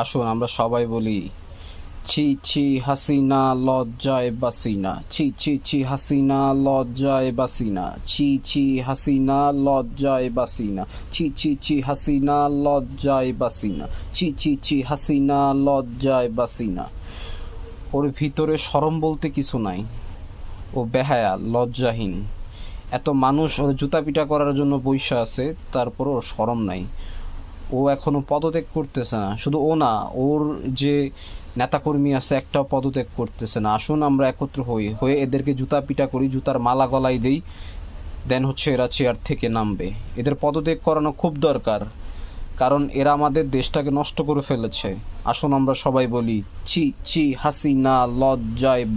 আসুন আমরা সবাই বলি, ছি ছি হাসিনা লজ্জায় বাসিনা, ছি ছি ছি হাসিনা লজ্জায় বাসিনা, ছি ছি হাসিনা লজ্জায় বাসিনা, ছি ছি ছি হাসিনা লজ্জায় বাসিনা, ছি ছি ছি হাসিনা লজ্জায় বাসিনা। ওর ভিতরে শরম বলতে কিছু নাই। ও বেহায়া, লজ্জাহীন। এত মানুষ ওর জুতা পিটা করার জন্য বইসা আছে, তারপর ওর শরম নাই। ও এখনো পদত্যাগ করতেছে না। শুধু ও না, ওর যে নেতাকর্মী আছে একটাও পদত্যাগ করতেছে না। আসুন আমরা একত্র হয়ে এদেরকে জুতা পিটা করি, জুতার মালা গলায় দেই, দেন এরা চেয়ার থেকে নামবে। এদের পদত্যাগ করানো খুব দরকার, কারণ এরা আমাদের দেশটাকে নষ্ট করে ফেলেছে। আসুন আমরা সবাই বলি, ছি ছি হাসিনা লজ্জায়